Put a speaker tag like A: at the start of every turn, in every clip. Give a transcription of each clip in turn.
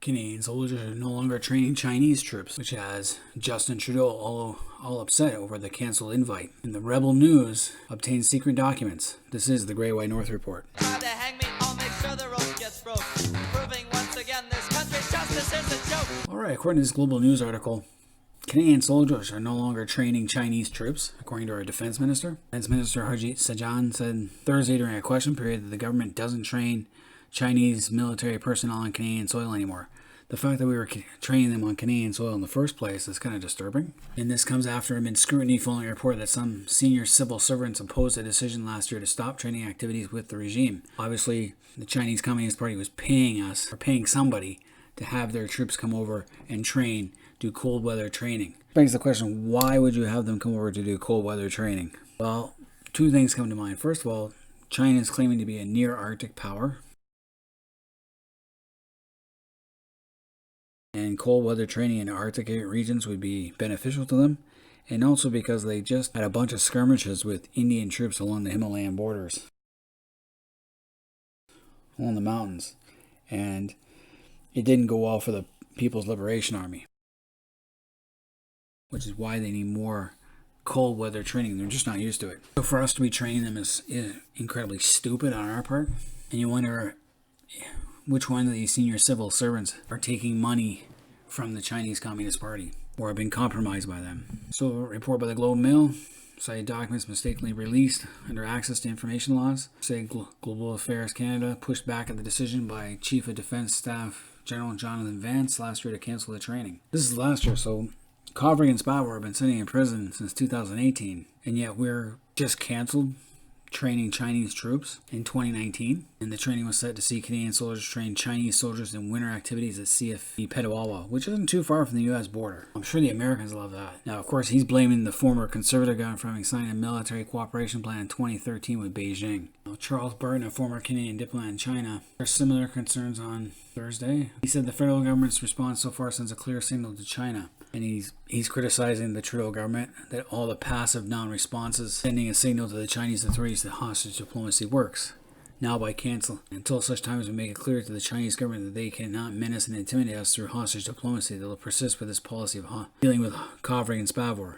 A: Canadian soldiers are no longer training Chinese troops, which has Justin Trudeau all upset over the canceled invite. And the Rebel News obtained secret documents. This is the Great White North Report.
B: Try to hang me, I'll make sure the rope gets broke. Proving once again this country's justice is a joke.
A: Alright, according to this Global News article, Canadian soldiers are no longer training Chinese troops, according to our Defense Minister. Defense Minister Harjit Sajjan said Thursday during a question period that the government doesn't train Chinese military personnel on Canadian soil anymore. The fact that we were training them on Canadian soil in the first place is kind of disturbing. And this comes after immense scrutiny following a report that some senior civil servants opposed a decision last year to stop training activities with the regime. Obviously, the Chinese Communist Party was paying us, or paying somebody, to have their troops come over and train, do cold weather training. Begs the question, why would you have them come over to do cold weather training? Well, two things come to mind. First of all, China is claiming to be a near Arctic power. And cold weather training in Arctic regions would be beneficial to them. And also because they just had a bunch of skirmishes with Indian troops along the Himalayan borders, along the mountains. And it didn't go well for the People's Liberation Army, which is why they need more cold weather training. They're just not used to it. So for us to be training them is incredibly stupid on our part. And you wonder which one of these senior civil servants are taking money from the Chinese Communist Party or have been compromised by them. So a report by the Globe and Mail cited documents mistakenly released under access to information laws. Say Global Affairs Canada pushed back at the decision by Chief of Defense Staff General Jonathan Vance last year to cancel the training. This is last year, so Kovrig and Spavor have been sitting in prison since 2018, and yet we're just canceled training Chinese troops in 2019, and the training was set to see Canadian soldiers train Chinese soldiers in winter activities at Camp Petewawa, which isn't too far from the U.S. border. I'm sure the Americans love that. Now, of course, he's blaming the former Conservative government for having signed a military cooperation plan in 2013 with Beijing. Now, Charles Burton, a former Canadian diplomat in China, had similar concerns on Thursday. He said the federal government's response so far sends a clear signal to China. And he's criticizing the Trudeau government that all the passive non-responses sending a signal to the Chinese authorities that hostage diplomacy works. Now by cancel, until such time as we make it clear to the Chinese government that they cannot menace and intimidate us through hostage diplomacy, they will persist with this policy of dealing with Kovrig and Spavor.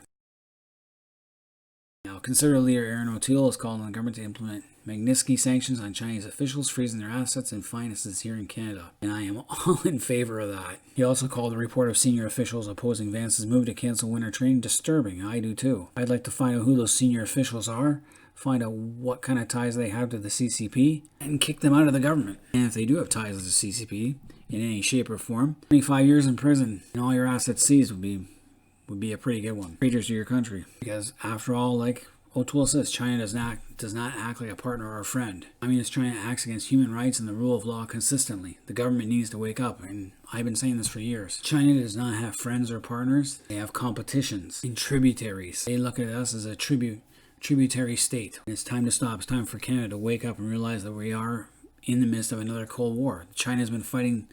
A: Now, Conservative leader Aaron O'Toole is calling on the government to implement Magnitsky sanctions on Chinese officials, freezing their assets and finances here in Canada. And I am all in favor of that. He also called the report of senior officials opposing Vance's move to cancel winter training disturbing. I do too. I'd like to find out who those senior officials are, find out what kind of ties they have to the CCP, and kick them out of the government. And if they do have ties to the CCP in any shape or form, 25 years in prison and all your assets seized would be a pretty good one. Traitors to your country. Because after all, like O'Toole says, China does not act like a partner or a friend. China acts against human rights and the rule of law consistently. The government needs to wake up, and I've been saying this for years. China does not have friends or partners. They have competitions and tributaries. They look at us as a tributary state. And it's time to stop. It's time for Canada to wake up and realize that we are in the midst of another Cold War. China has been fighting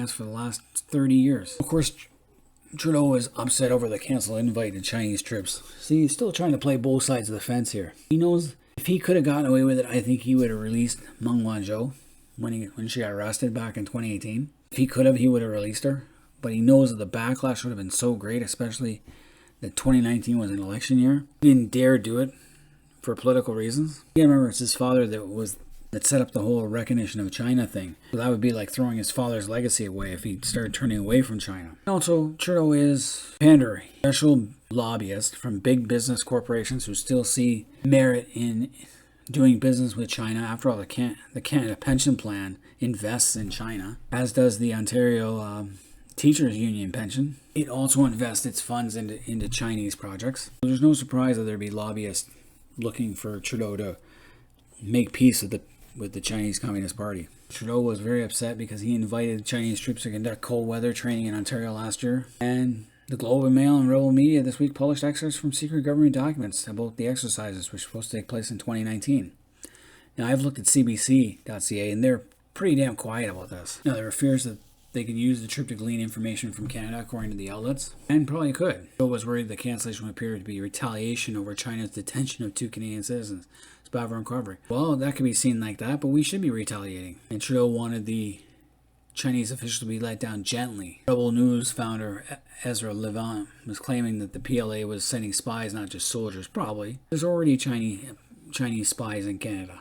A: us for the last 30 years. Of course, Trudeau was upset over the canceled invite to Chinese troops. See, he's still trying to play both sides of the fence here. He knows if he could have gotten away with it, I think he would have released Meng Wanzhou when she got arrested back in 2018. If he could have, he would have released her. But he knows that the backlash would have been so great, especially that 2019 was an election year. He didn't dare do it for political reasons. You gotta remember, it's his father that set up the whole recognition of China thing. So that would be like throwing his father's legacy away if he started turning away from China. And also, Trudeau is pandering. Special lobbyists from big business corporations who still see merit in doing business with China. After all, the Canada Pension Plan invests in China, as does the Ontario Teachers Union pension. It also invests its funds into Chinese projects. So there's no surprise that there'd be lobbyists looking for Trudeau to make peace with the Chinese Communist Party. Trudeau was very upset because he invited Chinese troops to conduct cold weather training in Ontario last year. And the Globe and Mail and Rebel Media this week published excerpts from secret government documents about the exercises, which were supposed to take place in 2019. Now, I've looked at CBC.ca, and they're pretty damn quiet about this. Now, there are fears that they could use the trip to glean information from Canada, according to the outlets, and probably could. Trudeau was worried the cancellation would appear to be retaliation over China's detention of 2 Canadian citizens, Spavor and Kovrig. Well, that could be seen like that, but we should be retaliating. And Trudeau wanted the Chinese officials to be let down gently. Rebel News founder Ezra Levant was claiming that the PLA was sending spies, not just soldiers. Probably. There's already Chinese spies in Canada.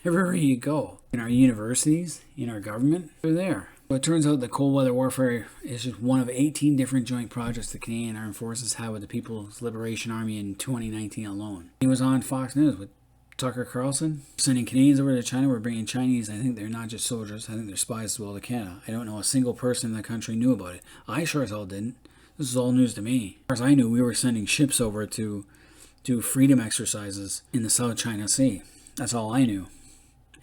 A: Everywhere you go. In our universities, in our government, they're there. But it turns out that cold weather warfare is just one of 18 different joint projects the Canadian Armed Forces had with the People's Liberation Army in 2019 alone. He was on Fox News with Tucker Carlson. Sending Canadians over to China, we're bringing Chinese. I think they're not just soldiers. I think they're spies as well to Canada. I don't know a single person in the country knew about it. I sure as hell didn't. This is all news to me. As far as I knew, we were sending ships over to do freedom exercises in the South China Sea. That's all I knew.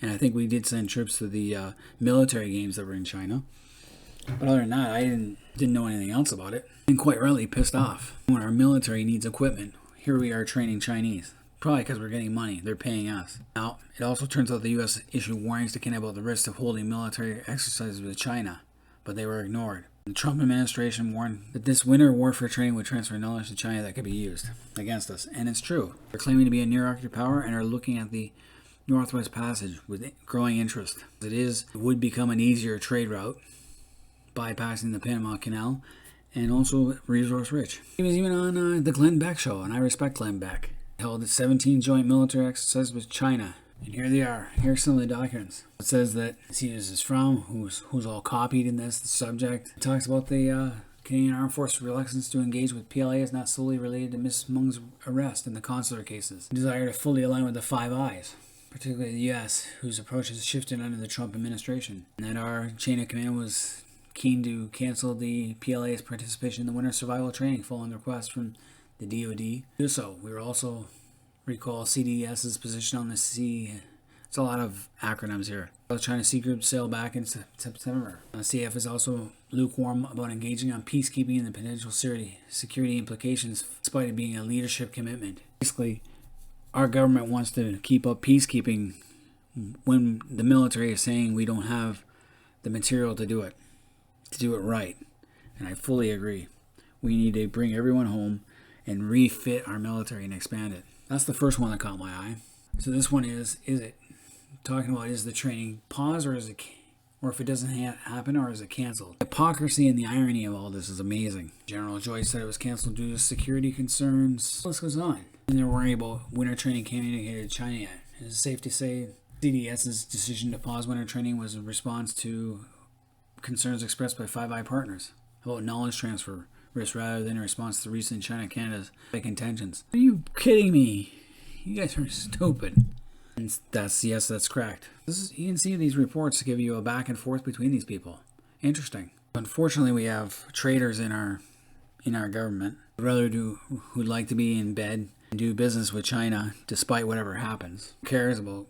A: And I think we did send troops to the military games that were in China. But other than that, I didn't know anything else about it. And quite rightly pissed off. When our military needs equipment, here we are training Chinese. Probably because we're getting money. They're paying us. Now, it also turns out the U.S. issued warnings to Canada about the risk of holding military exercises with China, but they were ignored. The Trump administration warned that this winter warfare training would transfer knowledge to China that could be used against us. And it's true. They're claiming to be a near Arctic power and are looking at the Northwest Passage with growing interest. It would become an easier trade route, bypassing the Panama Canal, and also resource rich. He was even on the Glenn Beck show, and I respect Glenn Beck. Held 17 joint military exercises with China. And here they are. Here's some of the documents. It says that see this is from who's all copied in this the subject. It talks about the Canadian Armed Forces reluctance to engage with PLA is not solely related to Ms. Mung's arrest in the consular cases. Desire to fully align with the Five Eyes, particularly the U.S., whose approach has shifted under the Trump administration. And that our chain of command was keen to cancel the PLA's participation in the winter survival training following the request from the DoD. Do so. We were also recall CDS's position on the sea. It's a lot of acronyms here. South China Sea Group sailed back in September. CF is also lukewarm about engaging on peacekeeping and the potential security implications, despite it being a leadership commitment. Basically, our government wants to keep up peacekeeping when the military is saying we don't have the material to do it right. And I fully agree. We need to bring everyone home and refit our military and expand it. That's the first one that caught my eye. So this one is it talking about is the training paused or if it doesn't happen or is it canceled? The hypocrisy and the irony of all this is amazing. General Joyce said it was canceled due to security concerns. What goes on? And they're worrying about winter training communicated to China yet. Is it safe to say CDS's decision to pause winter training was in response to concerns expressed by Five Eye partners about knowledge transfer risk rather than in response to recent China-Canada's intentions? Are you kidding me? You guys are stupid. And that's correct. You can see these reports give you a back and forth between these people. Interesting. Unfortunately, we have traitors in our government who'd like to be in bed and do business with China despite whatever happens. Who cares about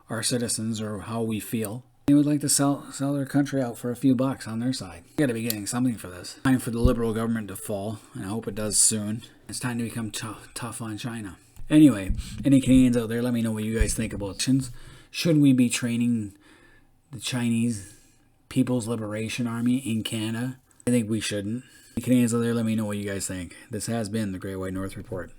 A: our citizens or how we feel? They would like to sell their country out for a few bucks on their side. You got to be getting something for this. Time for the liberal government to fall, and I hope it does soon. It's time to become tough on China. Anyway, any Canadians out there, let me know what you guys think about this. Should we be training the Chinese People's Liberation Army in Canada? I think we shouldn't. Any Canadians out there, let me know what you guys think. This has been the Great White North Report.